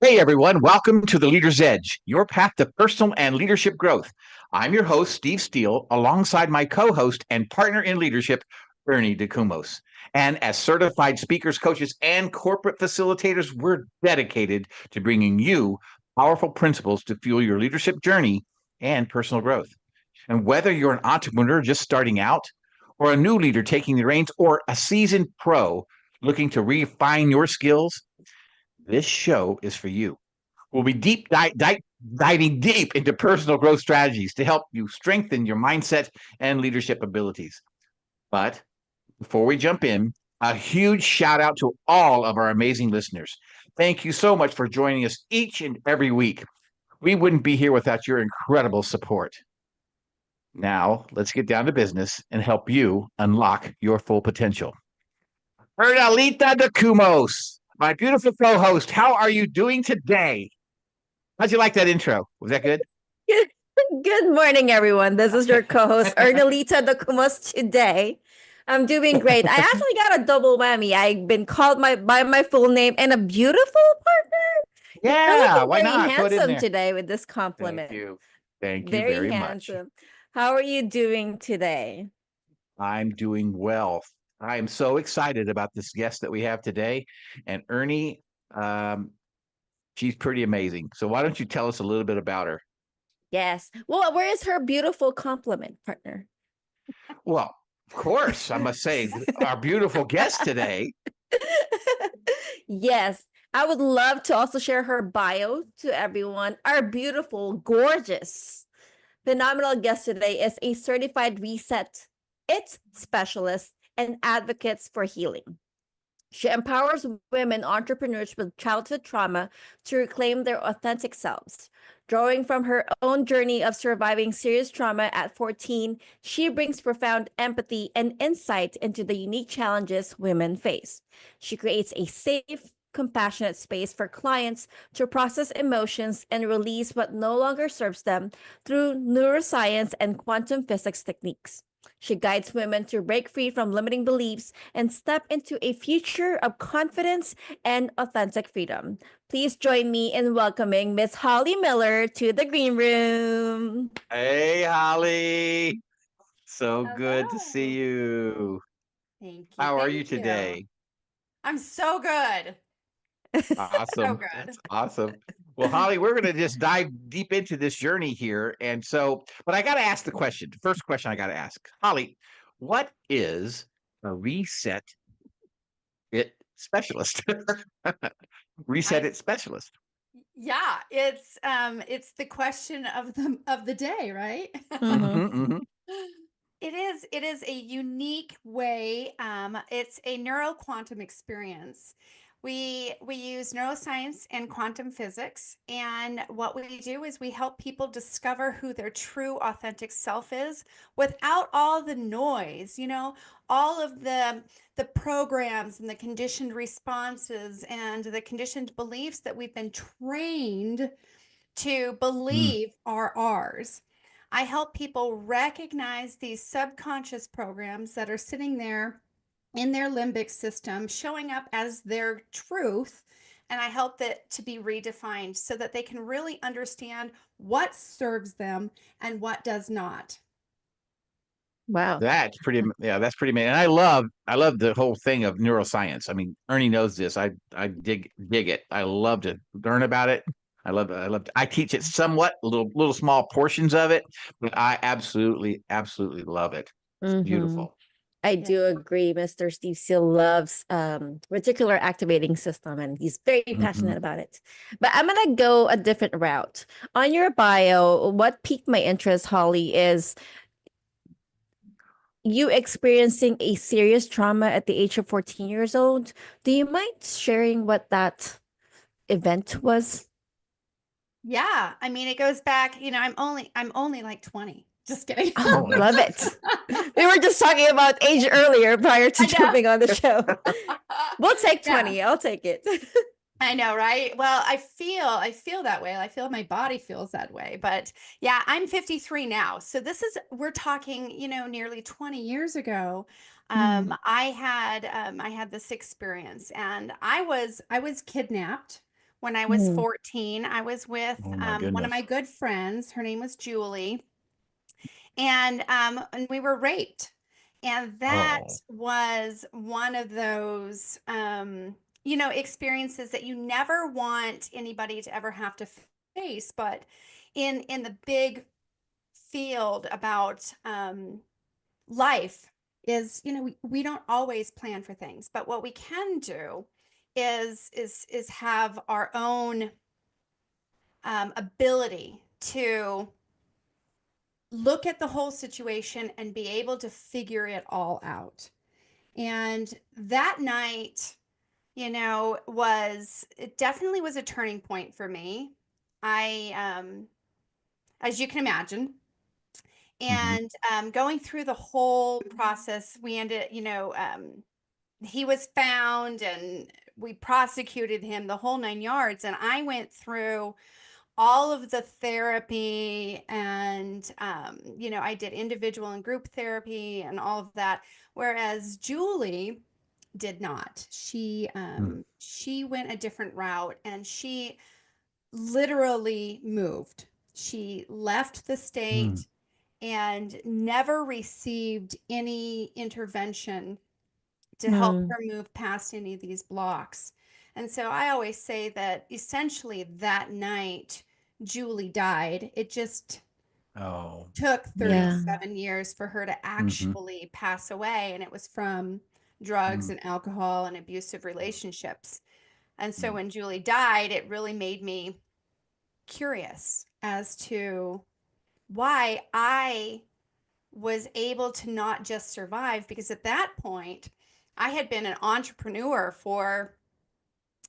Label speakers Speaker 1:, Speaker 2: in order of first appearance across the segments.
Speaker 1: Hey everyone, welcome to the Leader's Edge, your path to personal and leadership growth. I'm your host, Steve Steele, alongside my co-host and partner in leadership, Ernie DeCumos. And as certified speakers, coaches, and corporate facilitators, we're dedicated to bringing you powerful principles to fuel your leadership journey and personal growth. And whether you're an entrepreneur just starting out, or a new leader taking the reins, or a seasoned pro looking to refine your skills, this show is for you. We'll be diving deep into personal growth strategies to help you strengthen your mindset and leadership abilities. But before we jump in, a huge shout out to all of our amazing listeners. Thank you so much for joining us each and every week. We wouldn't be here without your incredible support. Now, let's get down to business and help you unlock your full potential. Ernalita de Cumos, my beautiful co-host, how are you doing today? How'd you like that intro? Was that good?
Speaker 2: Good morning, everyone. This is your co-host, Ernalita Documus today. I'm doing great. I actually got a double whammy. I've been called by my full name and a beautiful partner. You're
Speaker 1: Yeah,
Speaker 2: looking
Speaker 1: why
Speaker 2: very
Speaker 1: not? Throw it in
Speaker 2: handsome
Speaker 1: there.
Speaker 2: today with this
Speaker 1: Thank
Speaker 2: compliment.
Speaker 1: you. Thank you
Speaker 2: Very
Speaker 1: very much.
Speaker 2: handsome. How are you doing today?
Speaker 1: I'm doing well. I am so excited about this guest that we have today. And Ernie, um, she's pretty amazing. So why don't you tell us a little bit about her?
Speaker 2: Yes. Well, where is her beautiful compliment, partner?
Speaker 1: Well, of course, I must say, our beautiful guest today.
Speaker 2: Yes, I would love to also share her bio to everyone. Our beautiful, gorgeous, phenomenal guest today is a certified reset it specialist and advocates for healing. She empowers women entrepreneurs with childhood trauma to reclaim their authentic selves. Drawing from her own journey of surviving serious trauma at 14, she brings profound empathy and insight into the unique challenges women face. She creates a safe, compassionate space for clients to process emotions and release what no longer serves them through neuroscience and quantum physics techniques. She guides women to break free from limiting beliefs and step into a future of confidence and authentic freedom. Please join me in welcoming Miss Holly Miller to the green room.
Speaker 1: Hey, Holly. So good to see
Speaker 3: Hello.
Speaker 1: you.
Speaker 3: Thank you.
Speaker 1: How are you
Speaker 3: Thank you.
Speaker 1: today?
Speaker 3: I'm so good. So
Speaker 1: Awesome.
Speaker 3: good.
Speaker 1: That's awesome. Well, Holly, we're going to just dive deep into this journey here. And so, but I got to ask the question. The first question I got to ask, Holly, what is a reset it specialist? Reset
Speaker 3: I
Speaker 1: it specialist.
Speaker 3: yeah, it's the question of the day, right?
Speaker 2: Mm-hmm.
Speaker 1: Hmm.
Speaker 3: It is a unique way. It's a neuro quantum experience. We use neuroscience and quantum physics, and what we do is we help people discover who their true authentic self is without all the noise, all of the programs and the conditioned responses and the conditioned beliefs that we've been trained to
Speaker 1: Mm.
Speaker 3: believe are ours. I help people recognize these subconscious programs that are sitting there in their limbic system, showing up as their truth. And I help that to be redefined so that they can really understand what serves them and what does not.
Speaker 2: Wow.
Speaker 1: That's pretty, yeah, that's pretty amazing. And I love the whole thing of neuroscience. I mean, Ernie knows this. I dig it. I love to learn about it. I teach it somewhat, little small portions of it, but I absolutely love it. It's
Speaker 2: Mm-hmm.
Speaker 1: beautiful.
Speaker 2: I
Speaker 3: Yeah.
Speaker 2: do agree. Mr. Steve still loves reticular activating system and he's very
Speaker 1: Hmm.
Speaker 2: passionate about it. But I'm gonna go a different route. On your bio, what piqued my interest, Holly, is you experiencing a serious trauma at the age of 14 years old. Do you mind sharing what that event was?
Speaker 3: Yeah. I mean, it goes back, I'm only like 20. Just kidding.
Speaker 2: Oh,
Speaker 1: Oh,
Speaker 2: love it. We were just talking about age earlier prior to
Speaker 3: I know.
Speaker 2: jumping on the show. We'll take
Speaker 3: Yeah.
Speaker 2: 20. I'll take it.
Speaker 3: I know, right? Well, I feel that way. I feel my body feels that way. But yeah, I'm 53 now. So we're talking, nearly 20 years ago.
Speaker 2: Mm.
Speaker 3: I had this experience and I was kidnapped when I was
Speaker 2: Mm.
Speaker 3: 14. I was with
Speaker 1: Oh my
Speaker 3: one of
Speaker 1: goodness.
Speaker 3: my good friends. Her name was Julie, and we were raped. And that
Speaker 1: Oh.
Speaker 3: was one of those, you know, experiences that you never want anybody to ever have to face. But in the big field about life is, you know, we don't always plan for things, but what we can do is have our own ability to look at the whole situation and be able to figure it all out. And that night, you know, it definitely was a turning point for me. I, as you can imagine,
Speaker 1: Hmm.
Speaker 3: and going through the whole process, we ended, you know, he was found and we prosecuted him the whole 9 yards. And I went through all of the therapy and, you know, I did individual and group therapy and all of that. Whereas Julie did not. She went a different route and she literally moved. She left the
Speaker 1: Mm.
Speaker 3: state and never received any intervention to help
Speaker 2: Mm.
Speaker 3: her move past any of these blocks. And so I always say that essentially that night, Julie died. It just
Speaker 1: Oh.
Speaker 3: took
Speaker 1: Yeah.
Speaker 3: 37 years for her to
Speaker 1: Hmm.
Speaker 3: actually pass away. And it was from drugs
Speaker 1: Mm.
Speaker 3: and alcohol and abusive relationships. And so
Speaker 1: Mm.
Speaker 3: when Julie died, it really made me curious as to why I was able to not just survive, because at that point I had been an entrepreneur for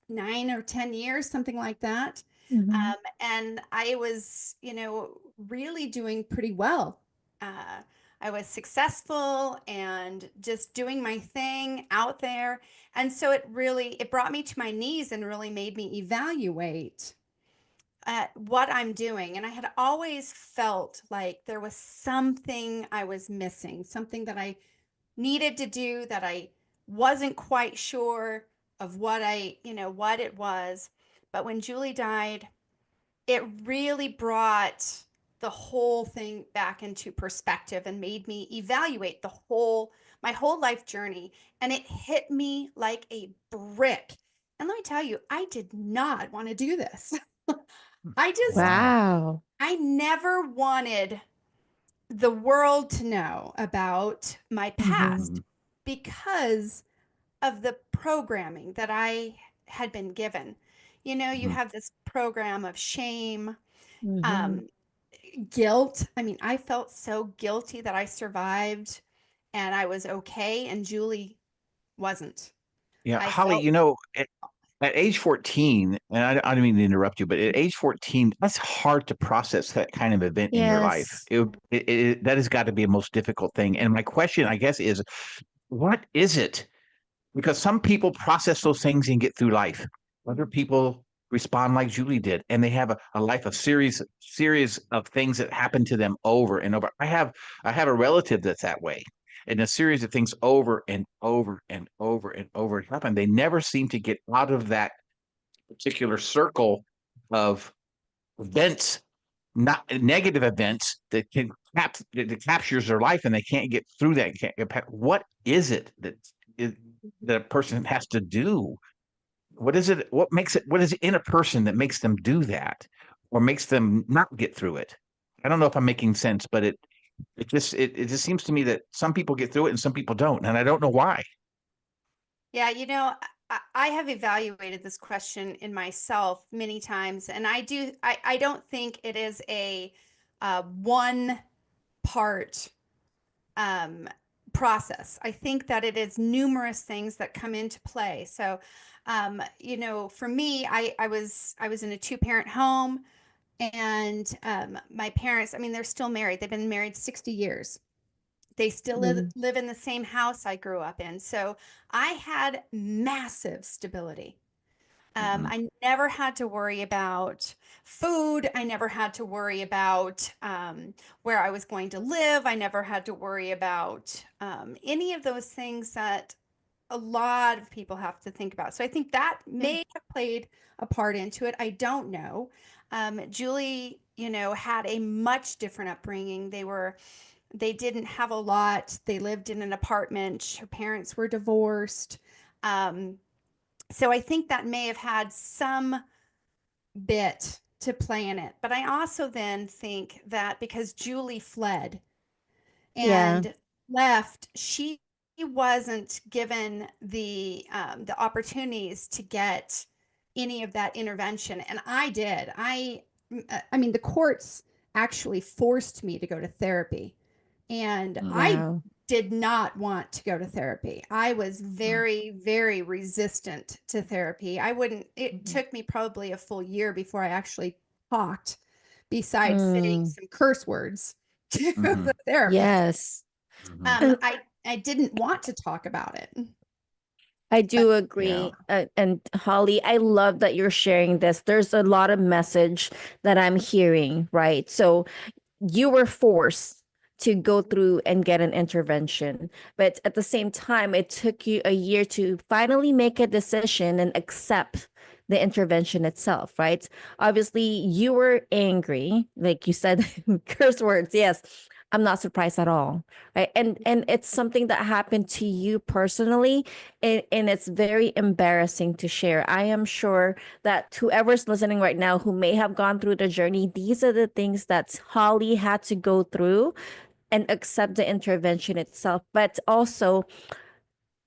Speaker 3: 9 or 10 years, something like that.
Speaker 2: Mhm.
Speaker 3: And I was, you know, really doing pretty well. Uh, I was successful and just doing my thing out there. And so it brought me to my knees and really made me evaluate what I'm doing. And I had always felt like there was something I was missing, something that I needed to do that I wasn't quite sure of you know, what it was. But when Julie died, it really brought the whole thing back into perspective and made me evaluate my whole life journey. And it hit me like a brick. And let me tell you, I did not want to do this. I just,
Speaker 1: Wow.
Speaker 2: Wow.
Speaker 3: I never wanted the world to know about my
Speaker 2: Mhm.
Speaker 3: past because of the programming that I had been given. You know, you
Speaker 1: Mhm.
Speaker 3: have this program of shame,
Speaker 2: Mhm.
Speaker 3: um, guilt. I mean, I felt so guilty that I survived and I was okay, and Julie wasn't.
Speaker 1: Yeah,
Speaker 3: I
Speaker 1: Holly,
Speaker 3: felt,
Speaker 1: you know, at age 14, and I don't mean to interrupt you, but at age 14, that's hard to process that kind of event in your life.
Speaker 2: Yes.
Speaker 1: That has got to be a most difficult thing. And my question, I guess, is what is it? Because some people process those things and get through life. Other people respond like Julie did, and they have a life of series of things that happen to them over and over. I have a relative that's that way, and a series of things over and over and over and over happen. They never seem to get out of that particular circle of events, not negative events that captures their life, and they can't get through that. Can't get past. What is it that a person has to do? What is it? What makes it? What is it in a person that makes them do that, or makes them not get through it? I don't know if I'm making sense, but it just seems to me that some people get through it and some people don't, and I don't know why.
Speaker 3: yeah, you know, I have evaluated this question in myself many times, and I don't think it is a one part um, process. I think that it is numerous things that come into play. So, you know, for me, I was in a two-parent home, and my parents, I mean, they're still married. They've been married 60 years. They still
Speaker 2: Mm.
Speaker 3: live in the same house I grew up in. So I had massive stability.
Speaker 1: Mhm.
Speaker 3: I never had to worry about food. I never had to worry about where I was going to live. I never had to worry about any of those things that a lot of people have to think about. So I think that
Speaker 2: Yeah.
Speaker 3: may have played a part into it. I don't know. Julie, had a much different upbringing. They didn't have a lot. They lived in an apartment. Her parents were divorced. Um, so I think that may have had some bit to play in it. But I also then think that because Julie fled
Speaker 2: Yeah.
Speaker 3: and left, she wasn't given the opportunities to get any of that intervention, and I did. I mean, the courts actually forced me to go to therapy, and I
Speaker 2: Wow.
Speaker 3: did not want to go to therapy. I was very, very resistant to therapy. I wouldn't, it took me probably a full year before I actually talked, besides saying
Speaker 2: Mm,
Speaker 3: some curse words to
Speaker 1: Mm-hmm.
Speaker 3: the therapist.
Speaker 2: yes.
Speaker 1: Mm-hmm.
Speaker 3: I didn't want to talk about it.
Speaker 2: I
Speaker 3: But
Speaker 2: do
Speaker 1: Yeah.
Speaker 2: agree. And Holly, I love that you're sharing this. There's a lot of message that I'm hearing, right? So you were forced to go through and get an intervention. But at the same time, it took you a year to finally make a decision and accept the intervention itself, right? Obviously, you were angry, like you said, curse words. Yes, I'm not surprised at all, right? And it's something that happened to you personally, and it's very embarrassing to share. I am sure that whoever's listening right now who may have gone through the journey, these are the things that Holly had to go through and accept the intervention itself. But also,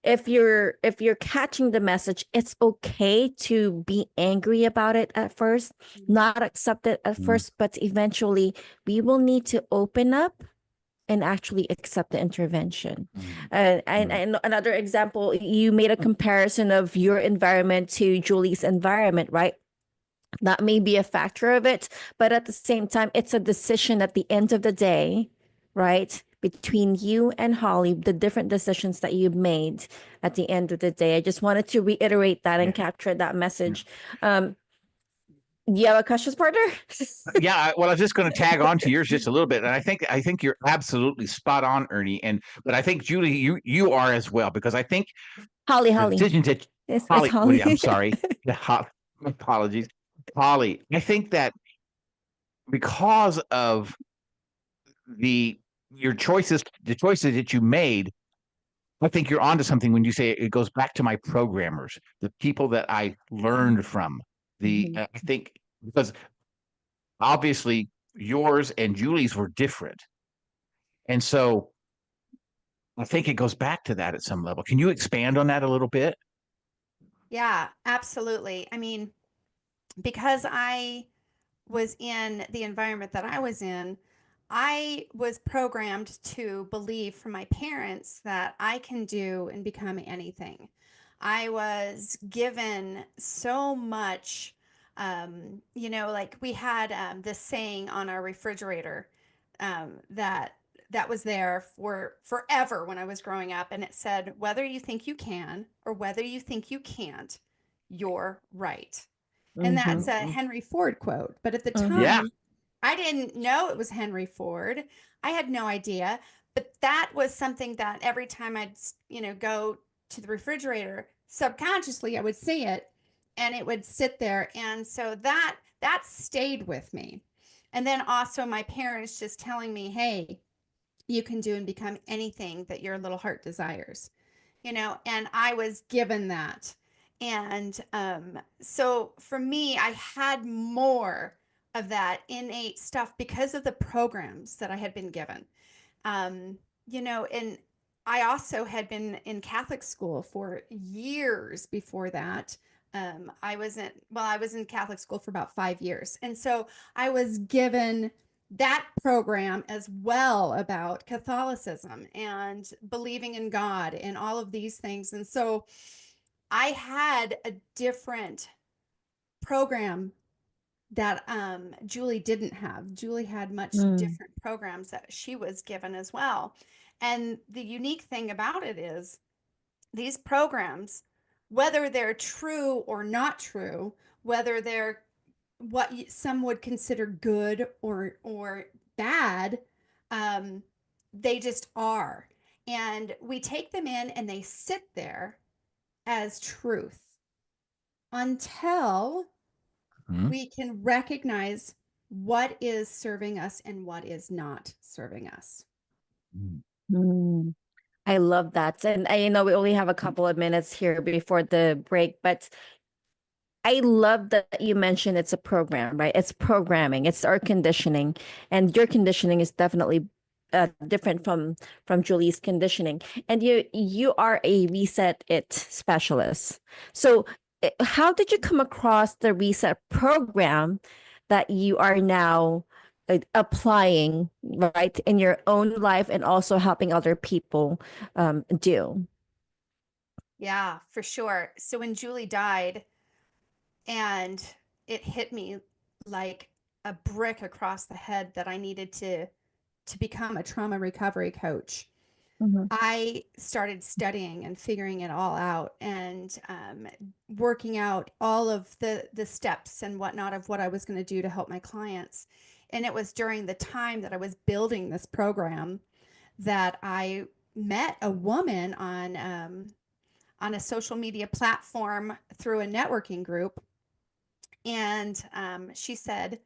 Speaker 2: if you're catching the message, it's okay to be angry about it at first, not accept it at
Speaker 1: Mm-hmm.
Speaker 2: first, but eventually we will need to open up and actually accept the intervention. And another example, you made a comparison of your environment to Julie's environment, right? That may be a factor of it, but at the same time, it's a decision at the end of the day, right? Between you and Holly, the different decisions that you've made at the end of the day. I just wanted to reiterate that and
Speaker 1: Yeah.
Speaker 2: capture that message. You have a questions partner?
Speaker 1: Yeah, well, I was just going to tag on to yours just a little bit, and I think you're absolutely spot on, Ernie. But I think Julie, you are as well, because I think the
Speaker 2: Holly.
Speaker 1: decisions that
Speaker 2: It's
Speaker 1: Holly, well,
Speaker 2: Holly.
Speaker 1: yeah, I'm sorry, my apologies, Holly. I think that because of the your choices, the choices that you made, I think you're onto something when you say it goes back to my programmers, the people that I learned from.
Speaker 2: Mhm.
Speaker 1: I think because obviously yours and Julie's were different. And so I think it goes back to that at some level. Can you expand on that a little bit?
Speaker 3: yeah, absolutely. I mean, because I was in the environment that I was in, I was programmed to believe from my parents that I can do and become anything. I was given so much, like we had this saying on our refrigerator that was there for forever when I was growing up, and it said, "Whether you think you can or whether you think you can't, you're right." And that's
Speaker 2: Mhm.
Speaker 3: a Henry Ford quote. But at the
Speaker 2: Mhm.
Speaker 1: Yeah.
Speaker 3: time, I didn't know it was Henry Ford. I had no idea. But that was something that every time I'd, go to the refrigerator, subconsciously I would see it and it would sit there. And so that stayed with me. And then also my parents just telling me, hey, you can do and become anything that your little heart desires, and I was given that. And so for me, I had more of that innate stuff because of the programs that I had been given. And I also had been in Catholic school for years before that. I was in Catholic school for about 5 years. And so I was given that program as well about Catholicism and believing in God and all of these things. And so I had a different program that Julie didn't have. Julie had much
Speaker 2: Mm.
Speaker 3: different programs that she was given as well. And the unique thing about it is these programs, whether they're true or not true, whether they're what some would consider good or bad, um, they just are. And we take them in and they sit there as truth until
Speaker 1: Mhm.
Speaker 3: we can recognize what is serving us and what is not serving us.
Speaker 2: Mm, I love that. And I know we only have a couple of minutes here before the break, but I love that you mentioned it's a program, right? It's programming, it's our conditioning, and your conditioning is definitely different from Julie's conditioning. And you are a reset it specialist. So, how did you come across the reset program that you are now applying, right, in your own life and also helping other people do?
Speaker 3: Yeah, for sure. So when Julie died, and it hit me like a brick across the head that I needed to become a trauma recovery coach.
Speaker 2: Mhm.
Speaker 3: I started studying and figuring it all out, and working out all of the steps and whatnot of what I was going to do to help my clients. And it was during the time that I was building this program that I met a woman on a social media platform through a networking group. And she said,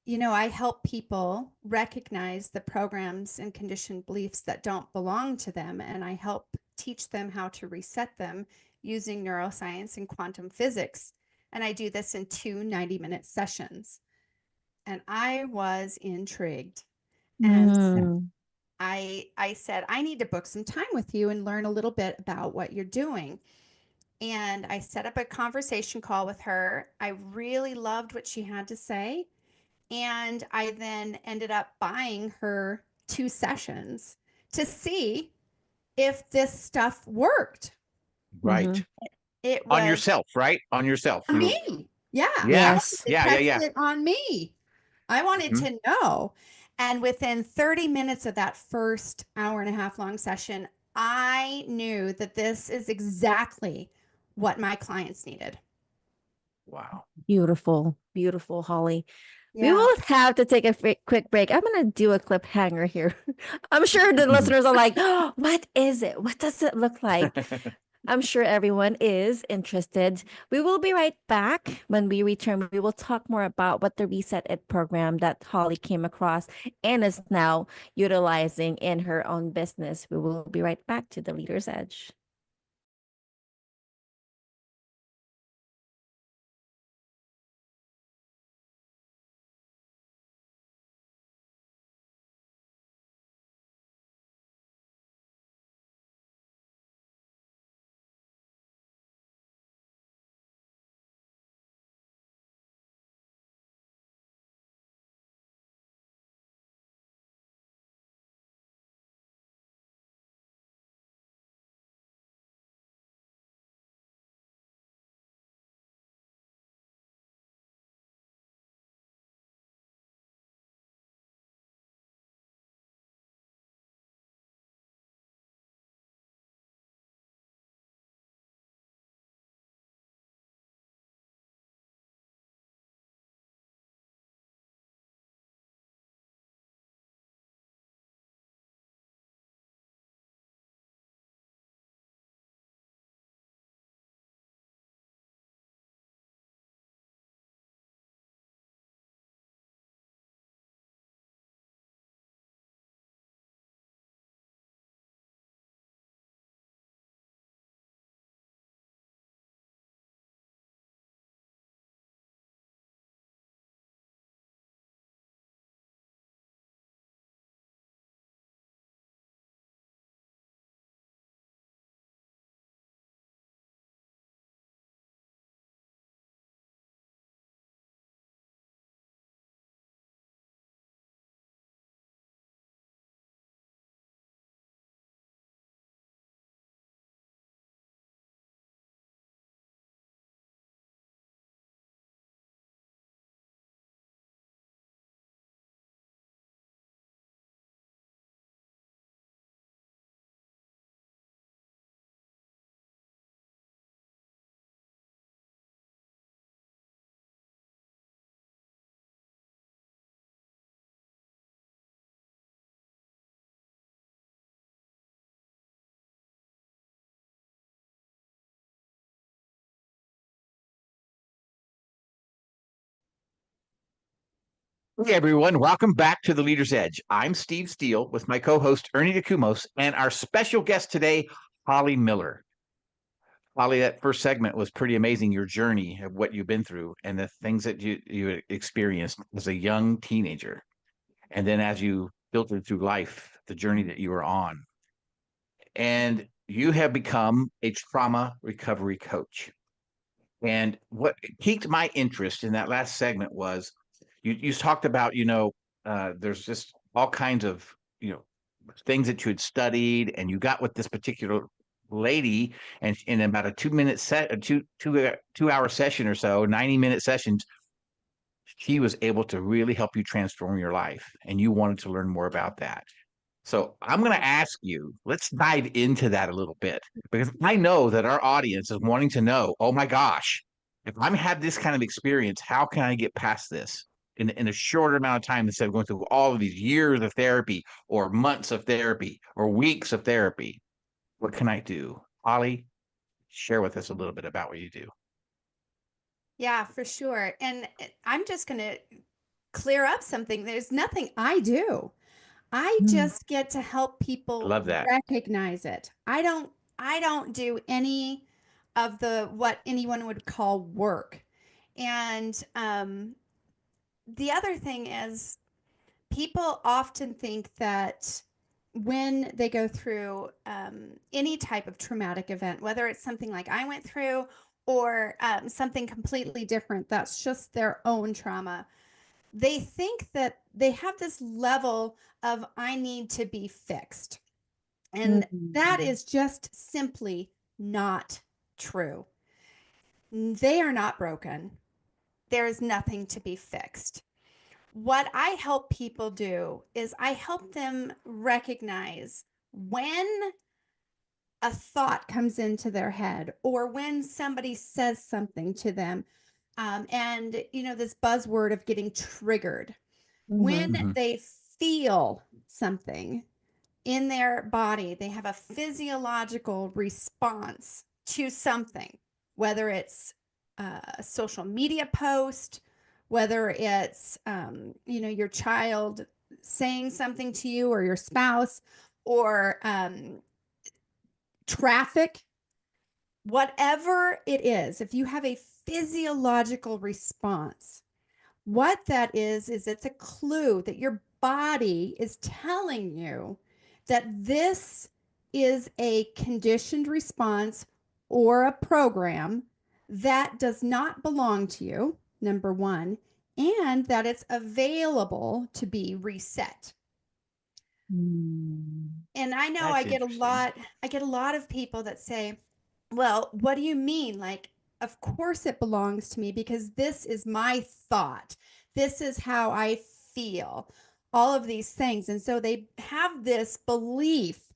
Speaker 3: I help people recognize the programs and conditioned beliefs that don't belong to them. And I help teach them how to reset them using neuroscience and quantum physics. And I do this in 2 90-minute sessions. And I was intrigued. And
Speaker 2: Mm.
Speaker 3: I said, I need to book some time with you and learn a little bit about what you're doing. And I set up a conversation call with her. I really loved what she had to say. And I then ended up buying her 2 sessions to see if this stuff worked.
Speaker 2: Mhm.
Speaker 1: Right.
Speaker 3: It
Speaker 1: On
Speaker 3: was
Speaker 1: yourself, right? On yourself.
Speaker 3: on
Speaker 1: You,
Speaker 3: me. Yeah. I
Speaker 1: yeah,
Speaker 3: wanted
Speaker 2: Yes.
Speaker 3: to
Speaker 1: yeah, yeah,
Speaker 3: test
Speaker 1: yeah.
Speaker 3: it on me. I wanted
Speaker 1: Mhm.
Speaker 3: to know. And within 30 minutes of that first hour and a half long session, I knew that this is exactly what my clients needed.
Speaker 1: Wow.
Speaker 2: Beautiful, beautiful, Holly. We
Speaker 3: Yeah.
Speaker 2: will have to take a quick break. I'm going to do a cliffhanger here. I'm sure the
Speaker 1: Mhm.
Speaker 2: listeners are like, oh, what is it? What does it look like? I'm sure everyone is interested. We will be right back. When we return, we will talk more about what the Reset It program that Holly came across and is now utilizing in her own business. We will be right back to the Leader's Edge.
Speaker 1: Hey everyone, welcome back to The Leader's Edge. I'm Steve Steele with my co-host Ernie DeCumos and our special guest today, Holly Miller. Holly, that first segment was pretty amazing, your journey of what you've been through and the things that you experienced as a young teenager. And then as you filtered through life, the journey that you were on. And you have become a trauma recovery coach. And what piqued my interest in that last segment was you talked about, there's just all kinds of, things that you had studied, and you got with this particular lady, and in about a 2 minute set, a 2 hour session or so, 90-minute sessions, she was able to really help you transform your life, and you wanted to learn more about that. So I'm going to ask you, let's dive into that a little bit, because I know that our audience is wanting to know, oh my gosh, if I'm had this kind of experience, how can I get past this in a shorter amount of time instead of going through all of these years of therapy or months of therapy or weeks of therapy? What can I do? Holly, share with us a little bit about what you do.
Speaker 3: Yeah, for sure. And I'm just going to clear up something. There's nothing I do. I just get to help people
Speaker 1: Love that.
Speaker 3: recognize it. I don't do any of the what anyone would call work. And the other thing is people often think that when they go through any type of traumatic event, whether it's something like I went through or something completely different, that's just their own trauma, they think that they have this level of I need to be fixed. And that is just simply not true. They are not broken. There is nothing to be fixed. What I help people do is I help them recognize when a thought comes into their head or when somebody says something to them. And, this buzzword of getting triggered, when they feel something in their body, they have a physiological response to something, whether it's a social media post, whether it's, your child saying something to you or your spouse or traffic, whatever it is, if you have a physiological response, what that is it's a clue that your body is telling you that this is a conditioned response or a program that does not belong to you, number one, and that it's available to be reset. And I know I get a lot of people that say, well, what do you mean? Like, of course it belongs to me because this is my thought. This is how I feel, all of these things. And so they have this belief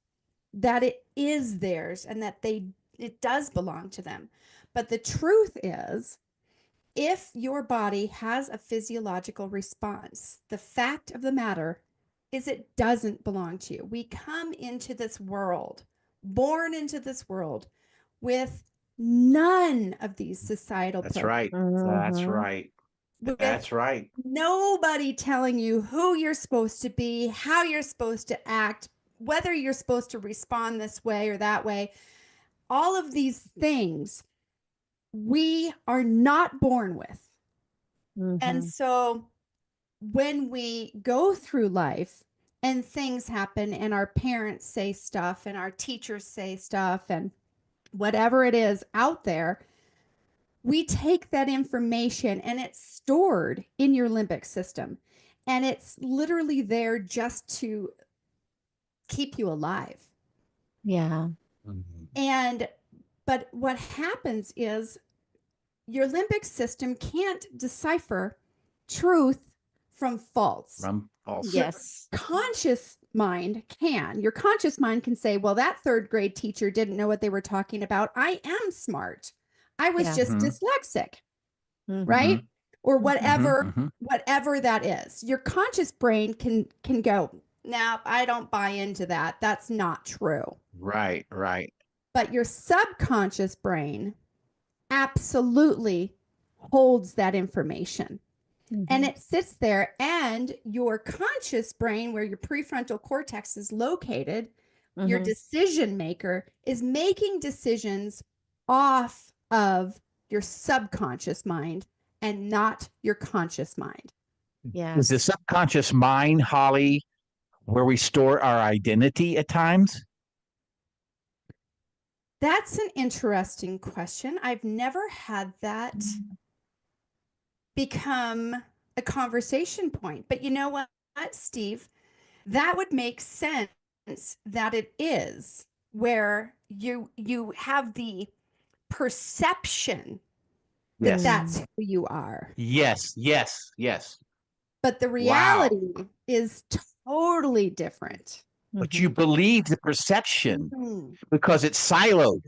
Speaker 3: that it is theirs and that it does belong to them. But the truth is, if your body has a physiological response, the fact of the matter is it doesn't belong to you. We come into this world, born into this world with none of these societal
Speaker 1: That's
Speaker 3: programs.
Speaker 1: right. That's right. That's right.
Speaker 3: Nobody telling you who you're supposed to be, how you're supposed to act, whether you're supposed to respond this way or that way. All of these things we are not born with. And so when we go through life and things happen and our parents say stuff and our teachers say stuff and whatever it is out there, we take that information and it's stored in your limbic system. And it's literally there just to keep you alive.
Speaker 2: Yeah.
Speaker 3: But what happens is your limbic system can't decipher truth from false.
Speaker 2: Yes.
Speaker 3: Conscious mind can. Your conscious mind can say, well, that third grade teacher didn't know what they were talking about. I am smart. I was just dyslexic, right? Or whatever that is. Your conscious brain can go, no, I don't buy into that. That's not true.
Speaker 1: Right.
Speaker 3: But your subconscious brain absolutely holds that information. And it sits there, and your conscious brain, where your prefrontal cortex is located, your decision maker is making decisions off of your subconscious mind and not your conscious mind.
Speaker 1: Is the subconscious mind, Holly, where we store our identity at times?
Speaker 3: That's an interesting question. I've never had that become a conversation point. But you know what, Steve? That would make sense that it is, where you have the perception that
Speaker 1: Yes.
Speaker 3: that's who you are.
Speaker 1: Yes.
Speaker 3: But the reality is totally different.
Speaker 1: But you believe the perception because it's siloed,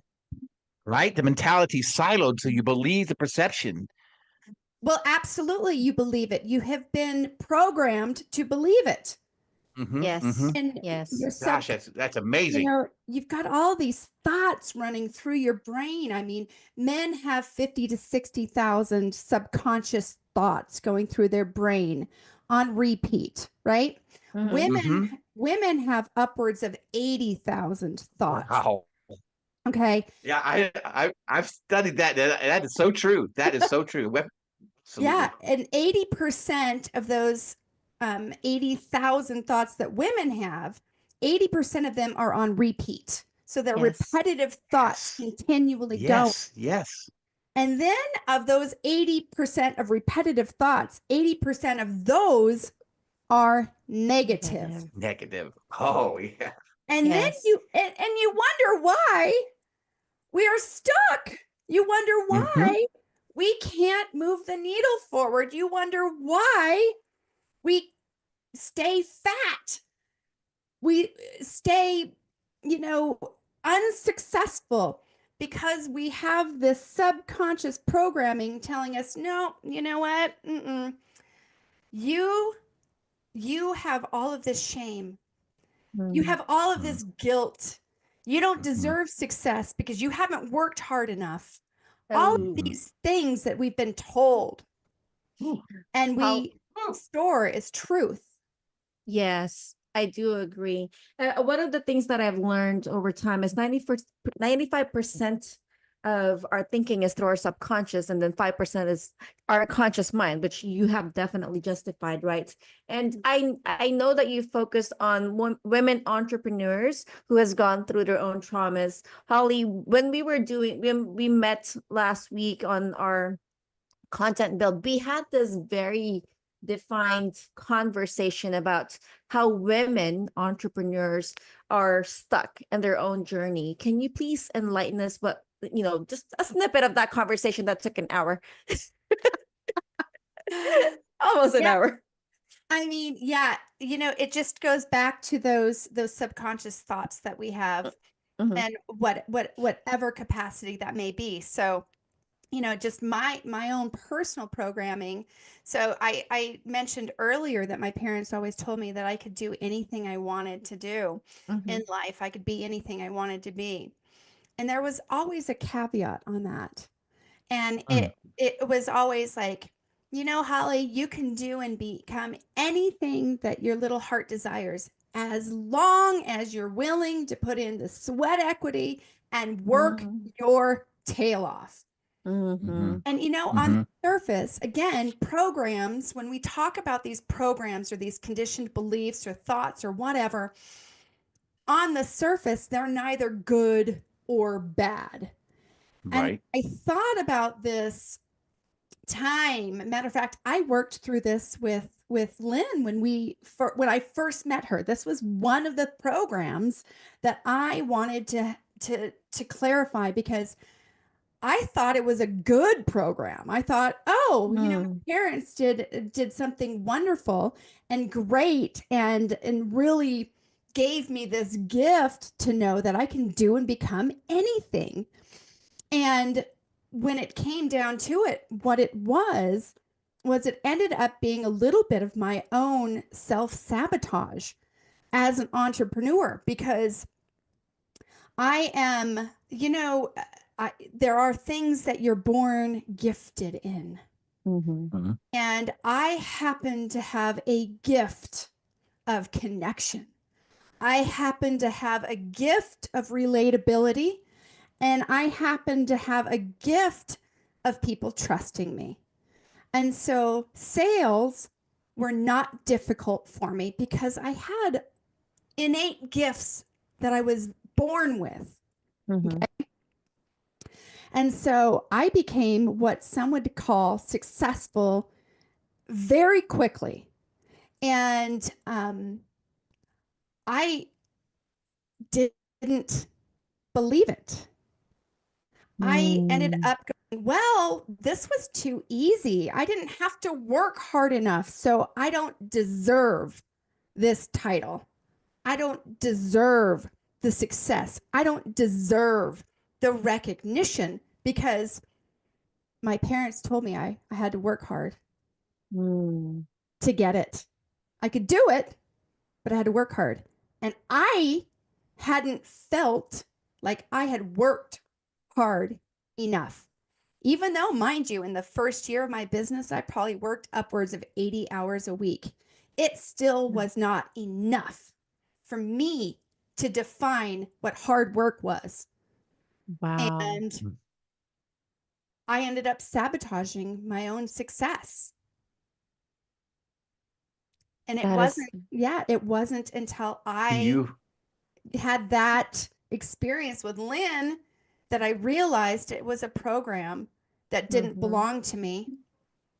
Speaker 1: right? The mentality's siloed, so you believe the perception.
Speaker 3: Well, absolutely, you believe it. You have been programmed to believe it. And your
Speaker 1: Gosh, that's amazing.
Speaker 3: You know, you've got all these thoughts running through your brain. I mean, men have 50 to 60,000 subconscious thoughts going through their brain on repeat, right? Women have upwards of 80,000 thoughts.
Speaker 1: Wow.
Speaker 3: Okay.
Speaker 1: Yeah, I've studied that. That is so true. That is so true. Absolutely.
Speaker 3: Yeah, and 80% of those 80,000 thoughts that women have, 80% of them are on repeat. So they're repetitive thoughts continually going.
Speaker 1: Yes.
Speaker 3: And then of those 80% of repetitive thoughts, 80% of those are negative.
Speaker 1: Oh, yeah.
Speaker 3: And then you wonder why we are stuck. You wonder why we can't move the needle forward. You wonder why we stay fat. We stay, unsuccessful, because we have this subconscious programming telling us, no, you know what? You have all of this shame. You have all of this guilt. You don't deserve success because you haven't worked hard enough. All of these things that we've been told and we store as truth.
Speaker 2: Yes, I do agree. One of the things that I've learned over time is 95% of our thinking is through our subconscious, and then 5% is our conscious mind, which you have definitely justified, right? And I know that you focus on women entrepreneurs who has gone through their own traumas. Holly, when we met last week on our content build, we had this very defined conversation about how women entrepreneurs are stuck in their own journey. Can you please enlighten us just a snippet of that conversation that took an hour? Almost an hour.
Speaker 3: I mean, yeah, it just goes back to those subconscious thoughts that we have, and whatever capacity that may be. So, just my own personal programming. So I mentioned earlier that my parents always told me that I could do anything I wanted to do in life. I could be anything I wanted to be. And there was always a caveat on that. And it was always like, Holly, you can do and become anything that your little heart desires, as long as you're willing to put in the sweat equity and work your tail off. And, on the surface, again, programs, when we talk about these programs or these conditioned beliefs or thoughts or whatever, on the surface, they're neither good or bad.
Speaker 1: Right.
Speaker 3: And I thought about this time. Matter of fact, I worked through this with Lynn when I first met her. This was one of the programs that I wanted to clarify, because I thought it was a good program. I thought, my parents did something wonderful and great, and really gave me this gift to know that I can do and become anything. And when it came down to it, what it was it ended up being a little bit of my own self-sabotage as an entrepreneur, because I am, there are things that you're born gifted in.
Speaker 2: Mhm.
Speaker 3: And I happen to have a gift of connection. I happen to have a gift of relatability, and I happen to have a gift of people trusting me. And so sales were not difficult for me because I had innate gifts that I was born with.
Speaker 2: Mhm.
Speaker 3: And so I became what some would call successful very quickly. And I didn't believe it. I ended
Speaker 2: Mm.
Speaker 3: up going, well, this was too easy. I didn't have to work hard enough. So I don't deserve this title. I don't deserve the success. I don't deserve the recognition because my parents told me I had to work hard
Speaker 2: Mm.
Speaker 3: to get it. I could do it, but I had to work hard. And I hadn't felt like I had worked hard enough. Even though, mind you, in the first year of my business, I probably worked upwards of 80 hours a week. It still was not enough for me to define what hard work was.
Speaker 2: Wow.
Speaker 3: And I ended up sabotaging my own success. And it
Speaker 2: That is,
Speaker 3: wasn't until
Speaker 1: Do
Speaker 3: I
Speaker 1: you
Speaker 3: had that experience with Lynn that I realized it was a program that didn't
Speaker 2: Mhm.
Speaker 3: belong to me,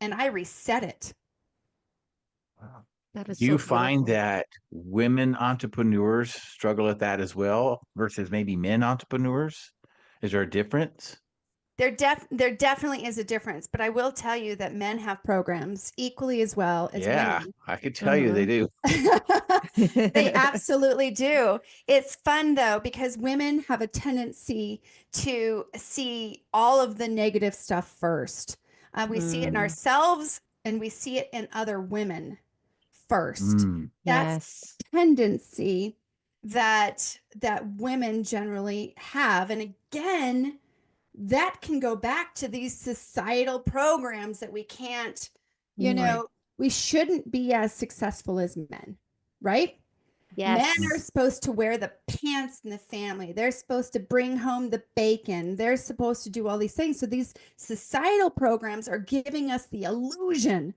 Speaker 3: and I reset it.
Speaker 2: That is
Speaker 1: do
Speaker 2: so
Speaker 1: you find
Speaker 2: beautiful.
Speaker 1: that women entrepreneurs struggle at that as well versus maybe men entrepreneurs? Is there a difference?
Speaker 3: There definitely is a difference, but I will tell you that men have programs equally as well as
Speaker 1: Yeah,
Speaker 3: women.
Speaker 1: I could tell you they
Speaker 2: Mhm.
Speaker 1: do.
Speaker 3: They absolutely do. It's fun though, because women have a tendency to see all of the negative stuff first. We see it in
Speaker 2: Mm.
Speaker 3: ourselves and we see it in other women first.
Speaker 1: Mm,
Speaker 3: That's
Speaker 2: Yes.
Speaker 3: the tendency that women generally have. And again, that can go back to these societal programs that we can't,
Speaker 2: Mm.
Speaker 1: right.
Speaker 3: we shouldn't be as successful as men, right? Men
Speaker 1: Mm,
Speaker 3: are
Speaker 2: Yes.
Speaker 3: supposed to wear the pants in the family. They're supposed to bring home the bacon. They're supposed to do all these things. So these societal programs are giving us the illusion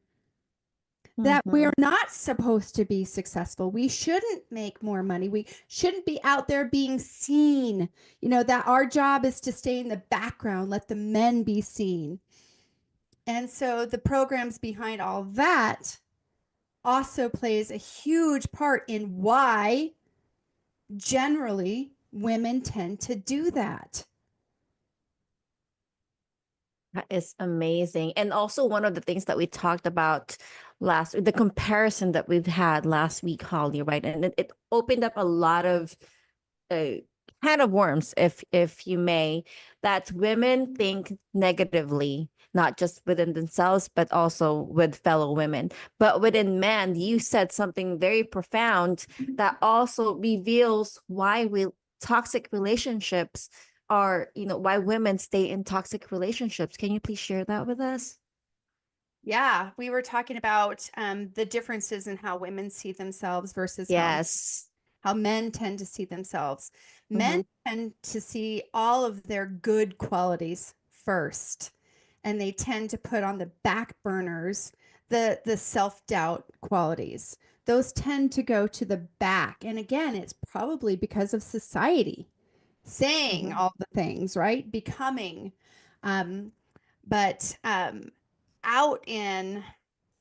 Speaker 3: that we are
Speaker 2: Mhm.
Speaker 3: not supposed to be successful. We shouldn't make more money. We shouldn't be out there being seen. That our job is to stay in the background, let the men be seen. And so the programs behind all that also plays a huge part in why generally women tend to do that.
Speaker 2: That is amazing. And also one of the things that we talked about the comparison that we've had last week, Holly, right? And it opened up a lot of uh, can of worms, if you may, that women think negatively, not just within themselves, but also with fellow women. But within men, you said something very profound that also reveals why toxic relationships are, why women stay in toxic relationships. Can you please share that with us?
Speaker 3: Yeah, we were talking about the differences in how women see themselves versus
Speaker 2: Yes.
Speaker 3: how men tend to see themselves. Men
Speaker 2: Mm-hmm.
Speaker 3: tend to see all of their good qualities first, and they tend to put on the back burners the self-doubt qualities. Those tend to go to the back. And again, it's probably because of society saying
Speaker 2: Mm-hmm.
Speaker 3: all the things, right? Becoming. Um, but out in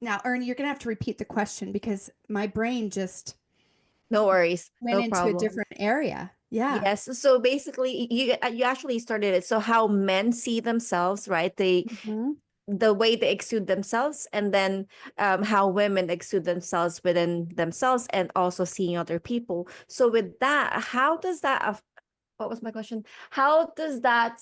Speaker 3: now, Ernie, you're going to have to repeat the question because my brain just
Speaker 2: No worries.
Speaker 3: went
Speaker 2: No
Speaker 3: into a
Speaker 2: problem.
Speaker 3: different area. Yeah.
Speaker 2: Yes. So basically, you actually started it. So how men see themselves, right?
Speaker 3: Mhm.
Speaker 2: The way they exude themselves, and then how women exude themselves within themselves, and also seeing other people. So with that, how does that? What was my question? How does that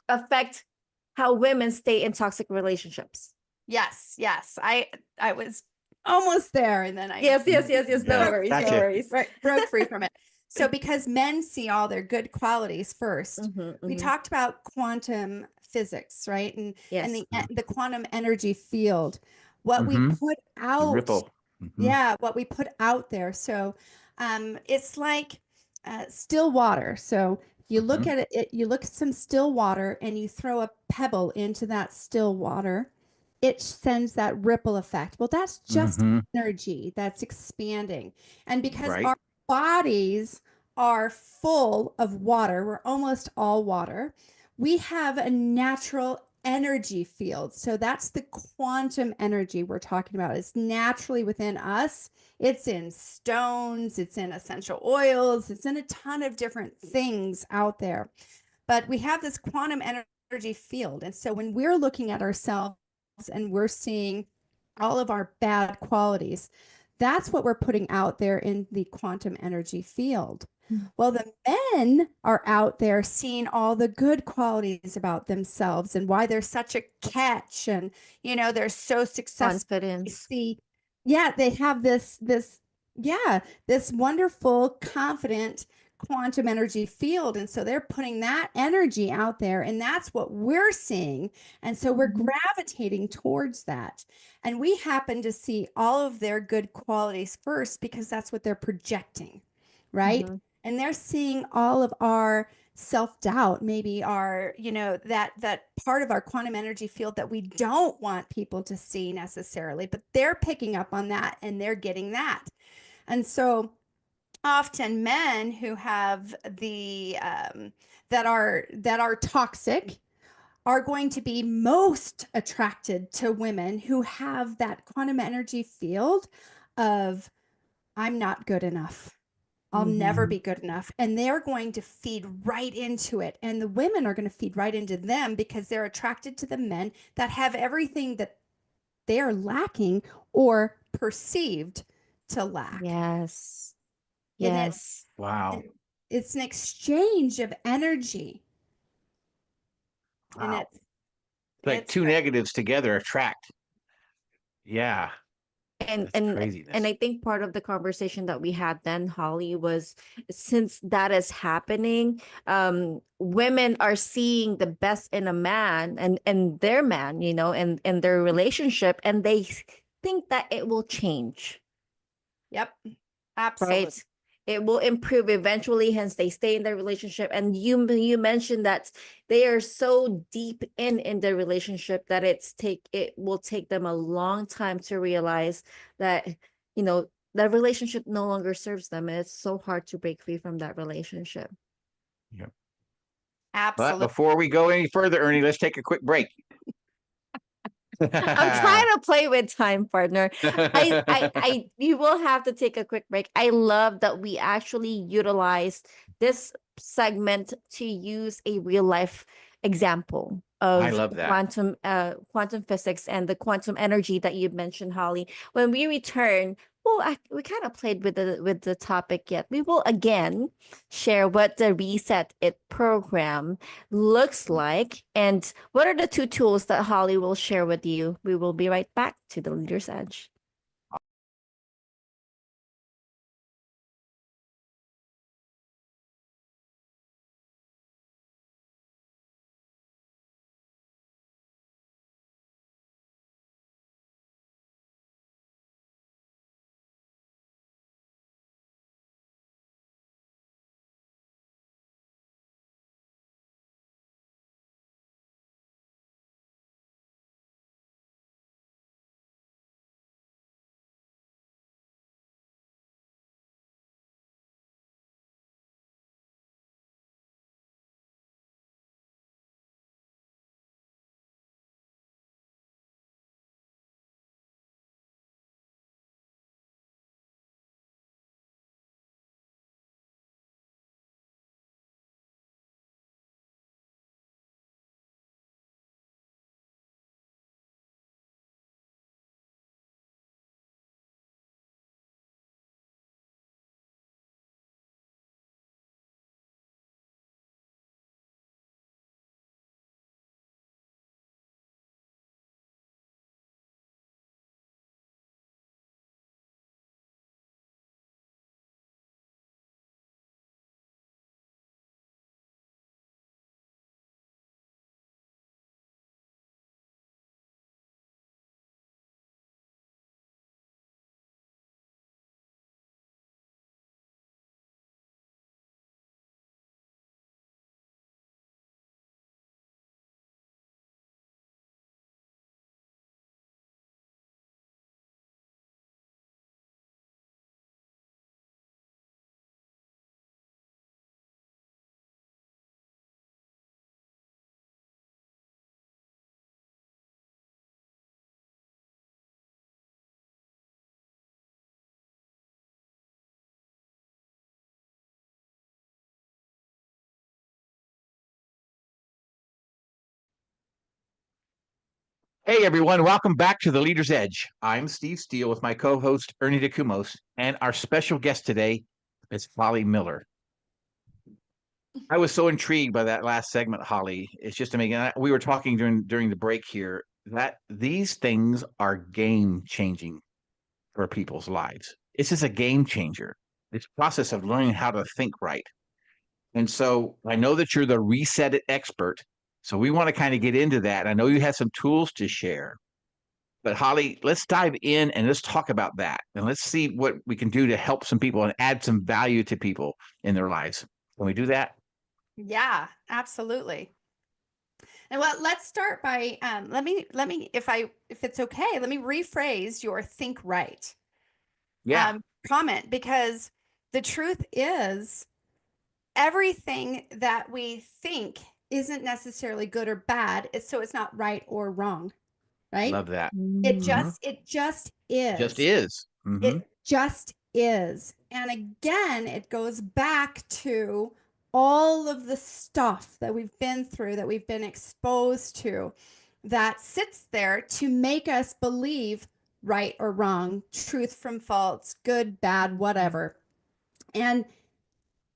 Speaker 2: affect how women stay in toxic relationships?
Speaker 3: Yes. Yes. I was almost there, and then I
Speaker 2: Yes. Yes. Yes. Yes. No
Speaker 1: yeah,
Speaker 3: broke
Speaker 2: worries. No
Speaker 3: free.
Speaker 1: gotcha.
Speaker 2: worries.
Speaker 3: Right, broke free from it. So because men see all their good qualities first, we talked about quantum physics, right? And
Speaker 2: Yes.
Speaker 3: the quantum energy field, what we put
Speaker 1: The
Speaker 3: out,
Speaker 1: ripple.
Speaker 3: yeah, what we put out there. So it's like still water. So if you look at it, you look at some still water and you throw a pebble into that still water, it sends that ripple effect. Well, that's just energy that's expanding. And because
Speaker 1: Right.
Speaker 3: our bodies are full of water, we're almost all water, we have a natural energy field. So that's the quantum energy we're talking about. It's naturally within us. It's in stones, it's in essential oils, it's in a ton of different things out there. But we have this quantum energy field. And so when we're looking at ourselves and we're seeing all of our bad qualities, that's what we're putting out there in the quantum energy field. Well, the men are out there seeing all the good qualities about themselves and why they're such a catch, and they're so successful.
Speaker 2: Confidence.
Speaker 3: Yeah, they have this wonderful, confident quantum energy field, and so they're putting that energy out there, and that's what we're seeing, and so we're gravitating towards that, and we happen to see all of their good qualities first because that's what they're projecting, right? And they're seeing all of our self-doubt, maybe our that part of our quantum energy field that we don't want people to see necessarily, but they're picking up on that and they're getting that. And so often men who have the that are toxic are going to be most attracted to women who have that quantum energy field of I'm not good enough. I'll never be good enough. And they're going to feed right into it. And the women are going to feed right into them because they're attracted to the men that have everything that they're lacking or perceived to lack.
Speaker 2: Yes.
Speaker 3: And
Speaker 2: Yes.
Speaker 1: Wow.
Speaker 3: it's an exchange of energy. And
Speaker 1: Wow. Like two negatives together attract. Yeah.
Speaker 2: and
Speaker 1: That's
Speaker 2: and
Speaker 1: craziness.
Speaker 2: and I think part of the conversation that we had then, Holly, was since that is happening, women are seeing the best in a man and their man, and their relationship, and they think that it will change.
Speaker 3: Yep. Absolutely.
Speaker 2: Right? It will improve eventually, hence they stay in their relationship. And you mentioned that they are so deep in the relationship that it will take them a long time to realize that that relationship no longer serves them, and it's so hard to break free from that relationship.
Speaker 1: Yep.
Speaker 3: Absolutely.
Speaker 1: But before we go any further, Ernie, let's take a quick break.
Speaker 2: I'm trying to play with time, partner. You will have to take a quick break. I love that we actually utilize this segment to use a real life example
Speaker 1: I
Speaker 2: of
Speaker 1: love that.
Speaker 2: quantum physics and the quantum energy that you mentioned, Holly. When we return, we kind of played with the topic yet. We will again share what the Reset It program looks like and what are the two tools that Holly will share with you. We will be right back to the Leader's Edge.
Speaker 1: Hey everyone, welcome back to The Leader's Edge. I'm Steve Steele with my co-host Ernie DeCumos, and our special guest today is Holly Miller. I was so intrigued by that last segment, Holly. It's just amazing. We were talking during the break here that these things are game changing for people's lives. It's just a game changer. This process of learning how to think right. And so I know that you're the reset it expert. So we want to kind of get into that. I know you have some tools to share. But Holly, let's dive in and let's talk about that. And let's see what we can do to help some people and add some value to people in their lives. Can we do that?
Speaker 3: Yeah, absolutely. And well, let's start by let me if it's okay, let me rephrase your think right
Speaker 1: Yeah.
Speaker 3: comment, because the truth is everything that we think isn't necessarily good or bad. So it's not right or wrong, right?
Speaker 1: Love that.
Speaker 3: It
Speaker 1: Mhm.
Speaker 3: just is.
Speaker 1: Just is. Mhm.
Speaker 3: It just is. And again, it goes back to all of the stuff that we've been through, that we've been exposed to, that sits there to make us believe right or wrong, truth from false, good, bad, whatever. And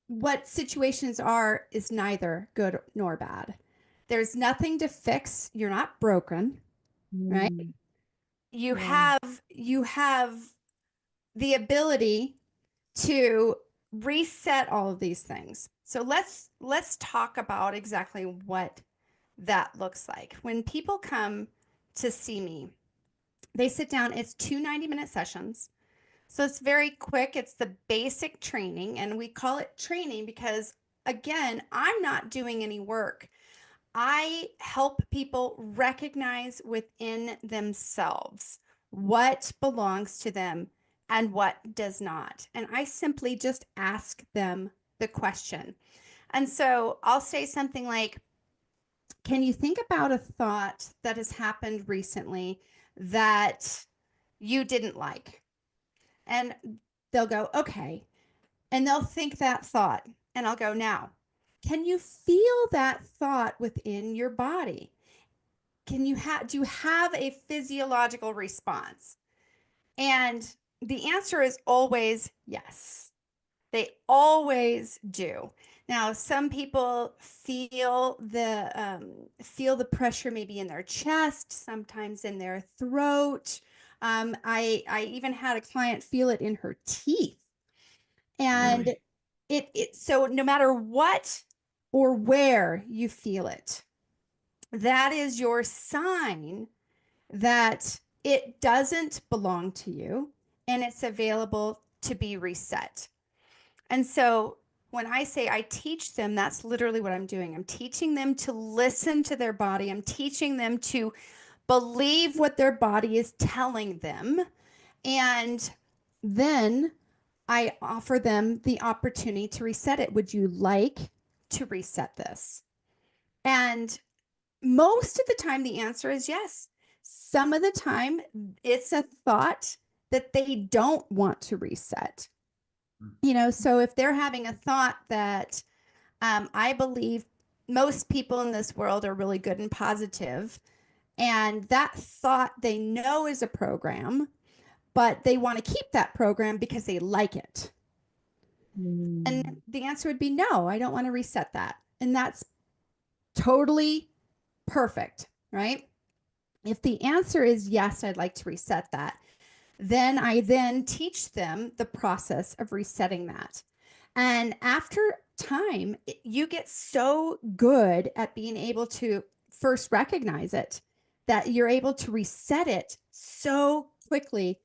Speaker 3: what situations are is neither good nor bad. There's nothing to fix. You're not broken, right? You
Speaker 2: Yeah.
Speaker 3: have the ability to reset all of these things. So let's talk about exactly what that looks like. When people come to see me, they sit down. It's 2 90-minute sessions. So it's very quick. It's the basic training, and we call it training because, again, I'm not doing any work. I help people recognize within themselves what belongs to them and what does not. And I simply just ask them the question. And so I'll say something like, can you think about a thought that has happened recently that you didn't like? And they'll go, okay. And they'll think that thought. And I'll go, now, can you feel that thought within your body? Do you have a physiological response? And the answer is always yes. They always do. Now, some people feel the pressure maybe in their chest, sometimes in their throat. I even had a client feel it in her teeth. And
Speaker 1: Really?
Speaker 3: So no matter what or where you feel it, that is your sign that it doesn't belong to you and it's available to be reset. And so when I say I teach them, that's literally what I'm doing. I'm teaching them to listen to their body. I'm teaching them to believe what their body is telling them. And then I offer them the opportunity to reset it. Would you like to reset this? And most of the time, the answer is yes. Some of the time, it's a thought that they don't want to reset. So if they're having a thought that I believe most people in this world are really good and positive, and that thought they know is a program, but they want to keep that program because they like it. And the answer would be no, I don't want to reset that. And that's totally perfect, right? If the answer is yes, I'd like to reset that, then I teach them the process of resetting that. And after time, you get so good at being able to first recognize it that you're able to reset it so quickly.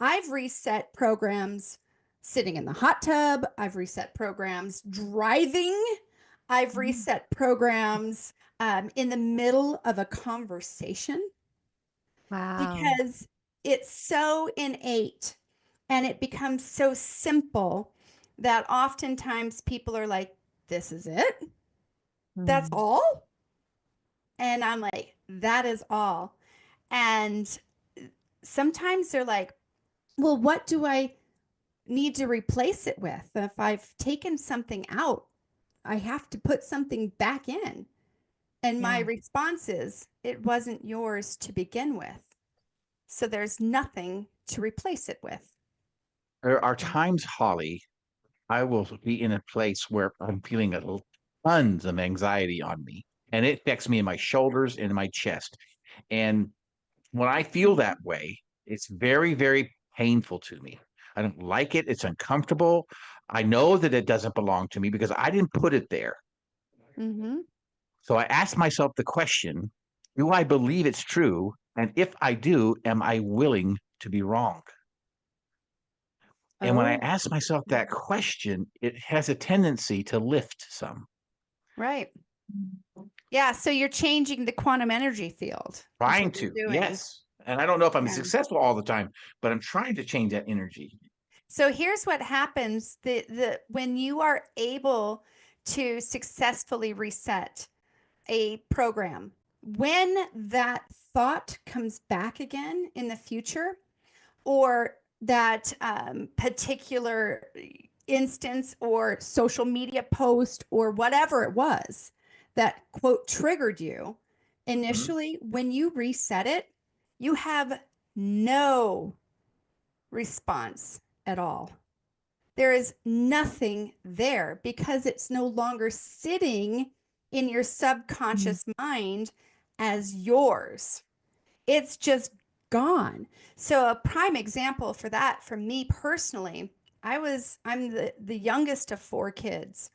Speaker 3: I've reset programs sitting in the hot tub. I've reset programs driving. I've reset programs in the middle of a conversation.
Speaker 2: Wow.
Speaker 3: Because it's so innate and it becomes so simple that oftentimes people are like, this is it? That's all? And I'm like, that is all. And sometimes they're like, well, what do I need to replace it with? If I've taken something out, I have to put something back in. And my
Speaker 2: Yeah.
Speaker 3: response is, it wasn't yours to begin with. So there's nothing to replace it with.
Speaker 1: There are times, Holly, I will be in a place where I'm feeling tons of anxiety on me, and it affects me in my shoulders and my chest. And when I feel that way, it's very, very painful to me. I don't like it. It's uncomfortable. I know that it doesn't belong to me because I didn't put it there.
Speaker 3: Mm-hmm.
Speaker 1: So I ask myself the question, do I believe it's true? And if I do, am I willing to be wrong? And when I
Speaker 3: Oh,
Speaker 1: ask myself that question, it has a tendency to lift some.
Speaker 3: right. Yeah. So you're changing the quantum energy field is
Speaker 1: Trying
Speaker 3: what you're
Speaker 1: to,
Speaker 3: doing.
Speaker 1: yes. And I don't know if I'm
Speaker 3: Yeah.
Speaker 1: successful all the time, but I'm trying to change that energy.
Speaker 3: So here's what happens. When you are able to successfully reset a program, when that thought comes back again in the future, or that particular instance or social media post or whatever it was that quote triggered you initially, when you reset it, you have no response at all. There is nothing there because it's no longer sitting in your subconscious mind as yours. It's just gone. So a prime example for that, for me personally, I'm the youngest of 4 kids.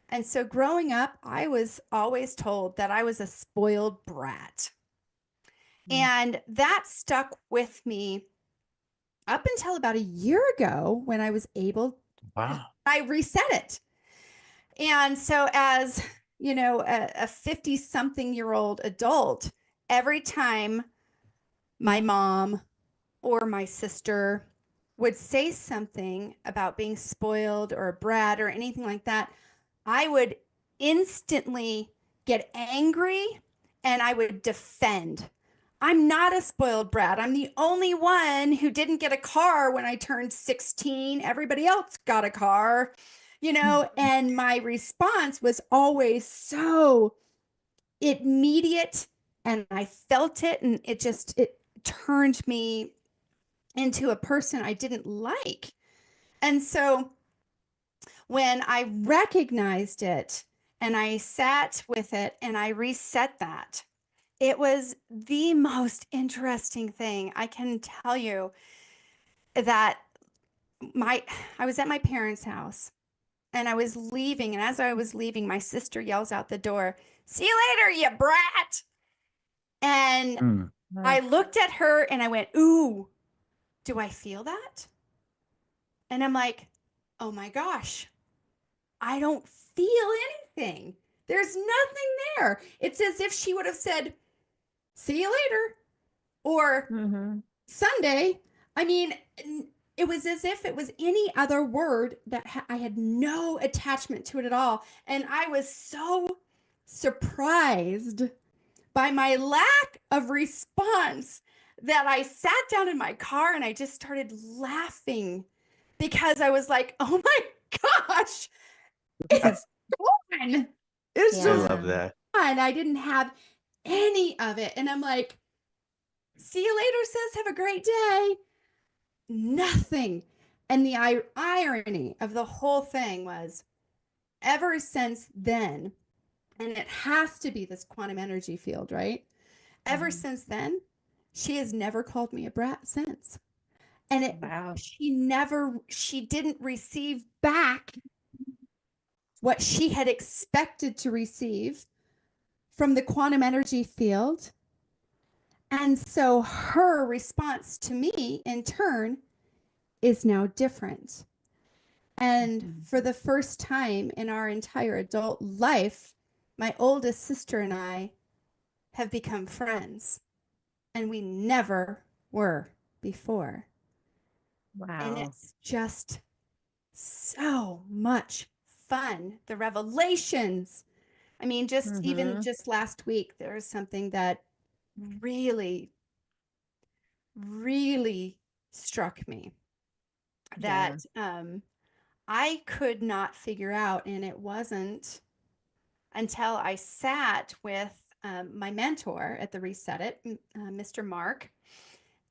Speaker 3: And so growing up, I was always told that I was a spoiled brat. And that stuck with me up until about a year ago when I was able,
Speaker 1: Wow.
Speaker 3: I reset it. And so as, you know, a 50 something year old adult, every time my mom or my sister would say something about being spoiled or a brat or anything like that, I would instantly get angry and I would defend. I'm not a spoiled brat. I'm the only one who didn't get a car when I turned 16. Everybody else got a car, you know, and my response was always so immediate and I felt it and it turned me into a person I didn't like. And so when I recognized it and I sat with it and I reset that, it was the most interesting thing. I can tell you that I was at my parents' house and I was leaving. And as I was leaving, my sister yells out the door, "See you later, you brat." And
Speaker 1: Mm.
Speaker 3: I looked at her and I went, "Ooh, do I feel that?" And I'm like, "Oh my gosh, I don't feel anything. There's nothing there." It's as if she would have said, "See you later," or Sunday. I mean, it was as if it was any other word that I had no attachment to it at all. And I was so surprised by my lack of response that I sat down in my car and I just started laughing because I was like, "Oh my gosh, it's gone. It's
Speaker 1: I
Speaker 3: just
Speaker 1: love that.
Speaker 3: gone." I didn't have any of it. And I'm like, "See you later, sis. Have a great day." Nothing. And the irony of the whole thing was ever since then, and it has to be this quantum energy field, right? Ever since then, she has never called me a brat since. And
Speaker 2: Wow.
Speaker 3: she didn't receive back what she had expected to receive from the quantum energy field. And so her response to me in turn is now different. And for the first time in our entire adult life, my oldest sister and I have become friends, and we never were before. And
Speaker 2: Wow.
Speaker 3: it's just so much fun. The revelations. I mean, even just last week, there was something that really, really struck me
Speaker 2: Yeah.
Speaker 3: that I could not figure out. And it wasn't until I sat with my mentor at the Reset It, Mr. Mark.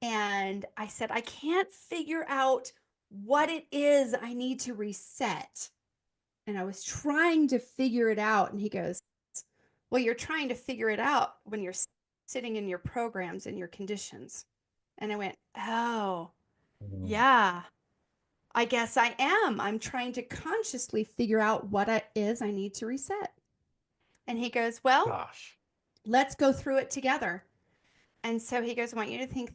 Speaker 3: And I said, I can't figure out what it is I need to reset. And I was trying to figure it out. And he goes, well, you're trying to figure it out when you're sitting in your programs and your conditions. And I went, oh, yeah, I guess I am. I'm trying to consciously figure out what it is I need to reset. And he goes, well,
Speaker 1: Gosh.
Speaker 3: let's go through it together. And so he goes, I want you to think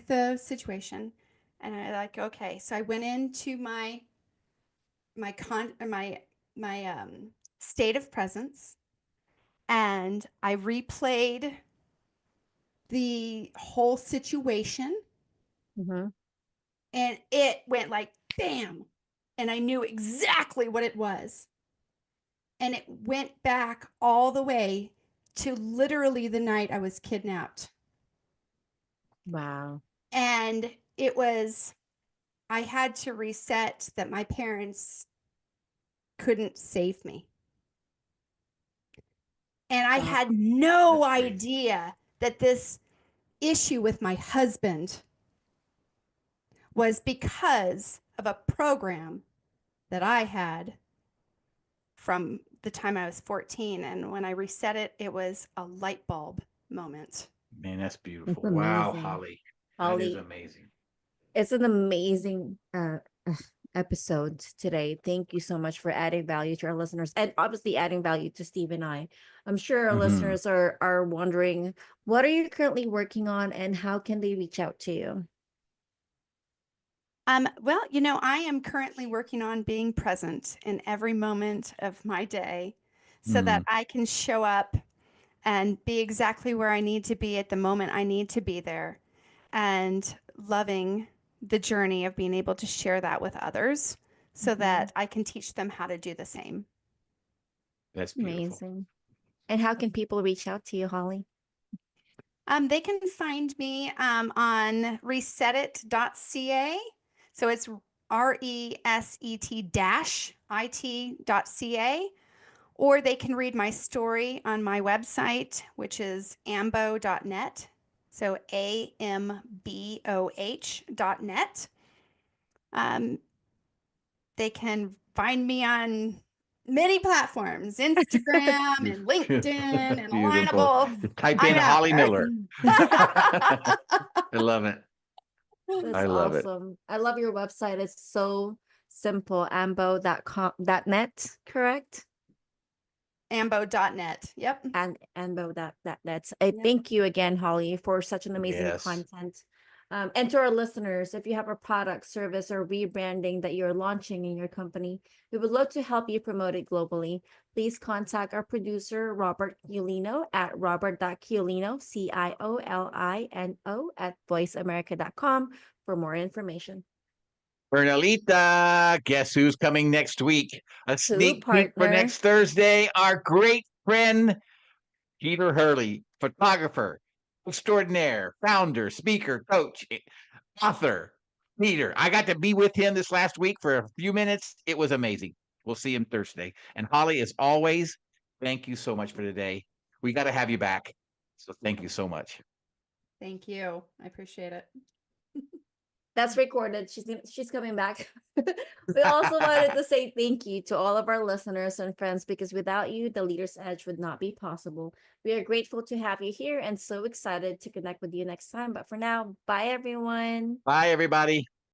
Speaker 3: the situation. And I like, okay. So I went into my state of presence, and I replayed the whole situation,
Speaker 2: Mhm.
Speaker 3: and it went like bam, and I knew exactly what it was. And it went back all the way to literally the night I was kidnapped.
Speaker 2: Wow.
Speaker 3: And it was, I had to reset that my parents couldn't save me. And I
Speaker 2: Wow.
Speaker 3: had no
Speaker 1: That's crazy.
Speaker 3: idea that this issue with my husband was because of a program that I had from the time I was 14. And when I reset it, it was a light bulb moment.
Speaker 1: Man, that's
Speaker 2: It's
Speaker 1: beautiful. Wow,
Speaker 2: amazing.
Speaker 1: Holly. That is
Speaker 2: Holly,
Speaker 1: amazing.
Speaker 2: it's an amazing episode today. Thank you so much for adding value to our listeners, and obviously adding value to Steve and I. I'm sure our
Speaker 1: Mhm.
Speaker 2: listeners are wondering, what are you currently working on and how can they reach out to you?
Speaker 3: Well, I am currently working on being present in every moment of my day so that I can show up and be exactly where I need to be at the moment I need to be there, and loving the journey of being able to share that with others so that I can teach them how to do the same.
Speaker 1: That's beautiful.
Speaker 2: Amazing. And how can people reach out to you, Holly?
Speaker 3: They can find me on resetit.ca. So it's reset-it.ca, or they can read my story on my website, which is amboh.net. So amboh.net. They can find me on many platforms, Instagram and LinkedIn and
Speaker 1: Beautiful.
Speaker 3: Alignable.
Speaker 1: Just type
Speaker 3: I'm
Speaker 1: in
Speaker 3: out
Speaker 1: Holly
Speaker 3: there.
Speaker 1: Miller. I love it.
Speaker 2: That's
Speaker 1: I love it.
Speaker 2: awesome. I love your website. It's so simple. ambo.net, correct?
Speaker 3: Amboh.net. Yep.
Speaker 2: And ambo.net. I
Speaker 3: Yep.
Speaker 2: thank you again, Holly, for such an amazing
Speaker 1: Yes.
Speaker 2: content. And to our listeners, if you have a product, service, or rebranding that you're launching in your company, we would love to help you promote it globally. Please contact our producer, Robert Ciolino, at robert.ciolino, CIOLINO, at voiceamerica.com for more information.
Speaker 1: Bernalita, guess who's coming next week? A sneak peek for
Speaker 2: partner?
Speaker 1: next Thursday. Our great friend, Peter Hurley, photographer, extraordinaire, founder, speaker, coach, author. Peter, I got to be with him this last week for a few minutes. It was amazing. We'll see him Thursday. And Holly, as always, thank you so much for today. We got to have you back. So thank you so much.
Speaker 3: Thank you. I appreciate it.
Speaker 2: That's recorded. She's coming back. We also wanted to say thank you to all of our listeners and friends, because without you, the Leader's Edge would not be possible. We are grateful to have you here and so excited to connect with you next time. But for now, bye everyone.
Speaker 1: Bye, everybody.